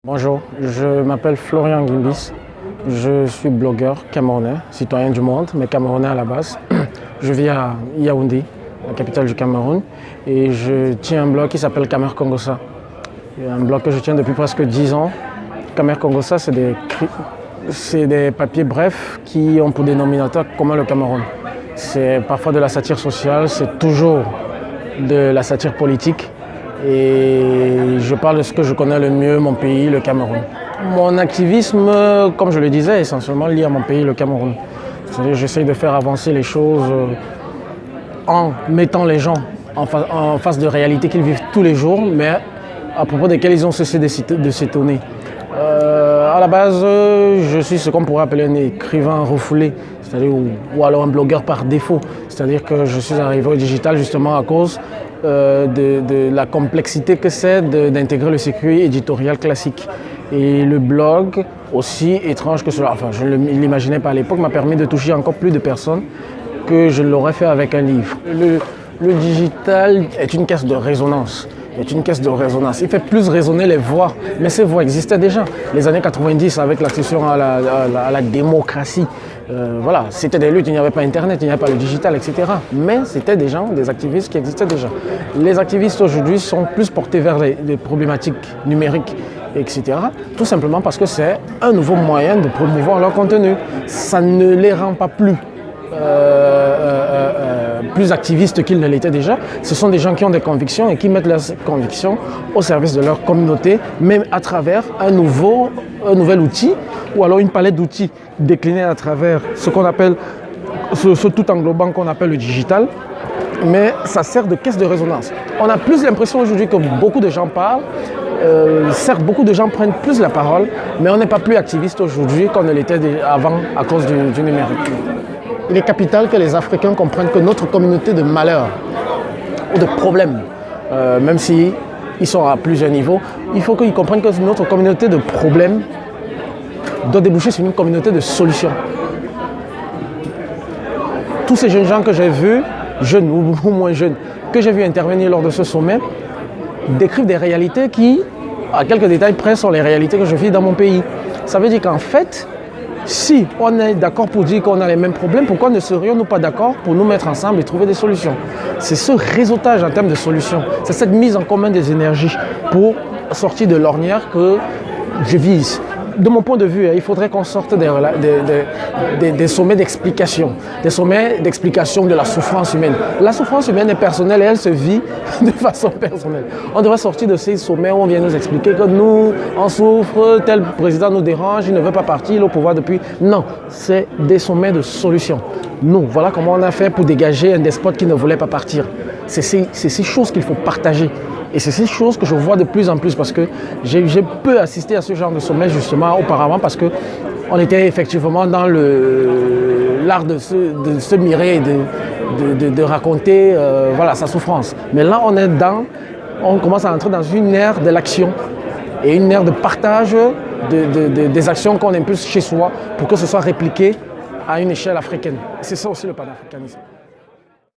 Bonjour, je m'appelle Florian Gimbis. Je suis blogueur camerounais, citoyen du monde, mais camerounais à la base. Je vis à Yaoundé, la capitale du Cameroun, et je tiens un blog qui s'appelle Camer Congossa. Un blog que je tiens depuis presque 10 ans. Camer Congossa, c'est des papiers brefs qui ont pour dénominateur commun le Cameroun. C'est parfois de la satire sociale, c'est toujours de la satire politique. Et je parle de ce que je connais le mieux, mon pays, le Cameroun. Mon activisme, comme je le disais, est essentiellement lié à mon pays, le Cameroun. C'est-à-dire que j'essaye de faire avancer les choses en mettant les gens en face de réalités qu'ils vivent tous les jours, mais à propos desquelles ils ont cessé de s'étonner. À la base, je suis ce qu'on pourrait appeler un écrivain refoulé, c'est-à-dire ou alors un blogueur par défaut. C'est-à-dire que je suis arrivé au digital justement à cause de la complexité que c'est d'intégrer le circuit éditorial classique. Et le blog, aussi étrange que cela, enfin je ne l'imaginais pas à l'époque, m'a permis de toucher encore plus de personnes que je l'aurais fait avec un livre. Le digital est une caisse de résonance. Il fait plus résonner les voix, mais ces voix existaient déjà. Les années 90, avec l'accession à la démocratie, voilà, c'était des luttes, il n'y avait pas Internet, il n'y avait pas le digital, etc. Mais c'était des gens, des activistes qui existaient déjà. Les activistes aujourd'hui sont plus portés vers les problématiques numériques, etc. Tout simplement parce que c'est un nouveau moyen de promouvoir leur contenu. Ça ne les rend pas plus activistes qu'ils ne l'étaient déjà. Ce sont des gens qui ont des convictions et qui mettent leurs convictions au service de leur communauté, même à travers un nouvel outil ou alors une palette d'outils déclinés à travers ce qu'on appelle, ce tout englobant qu'on appelle le digital. Mais ça sert de caisse de résonance. On a plus l'impression aujourd'hui que beaucoup de gens parlent. Certes, beaucoup de gens prennent plus la parole, mais on n'est pas plus activiste aujourd'hui qu'on ne l'était avant à cause du numérique. Il est capital que les Africains comprennent que notre communauté de malheurs ou de problèmes, même s'ils sont à plusieurs niveaux, il faut qu'ils comprennent que notre communauté de problèmes doit déboucher sur une communauté de solutions. Tous ces jeunes gens que j'ai vus, jeunes ou moins jeunes, que j'ai vus intervenir lors de ce sommet, décrivent des réalités qui, à quelques détails près, sont les réalités que je vis dans mon pays. Ça veut dire qu'en fait, si on est d'accord pour dire qu'on a les mêmes problèmes, pourquoi ne serions-nous pas d'accord pour nous mettre ensemble et trouver des solutions? C'est ce réseautage en termes de solutions, c'est cette mise en commun des énergies pour sortir de l'ornière que je vise. De mon point de vue, il faudrait qu'on sorte des sommets d'explication, de la souffrance humaine. La souffrance humaine est personnelle et elle se vit de façon personnelle. On devrait sortir de ces sommets où on vient nous expliquer que nous, on souffre, tel président nous dérange, il ne veut pas partir, il est au pouvoir depuis. Non, c'est des sommets de solutions. Nous, voilà comment on a fait pour dégager un despote qui ne voulait pas partir. C'est ces choses qu'il faut partager. Et c'est ces choses que je vois de plus en plus parce que j'ai peu assisté à ce genre de sommet justement auparavant parce qu'on était effectivement dans l'art de se mirer et de raconter voilà, sa souffrance. Mais là, on commence à entrer dans une ère de l'action et une ère de partage des actions qu'on impulse chez soi pour que ce soit répliqué à une échelle africaine. C'est ça aussi le panafricanisme.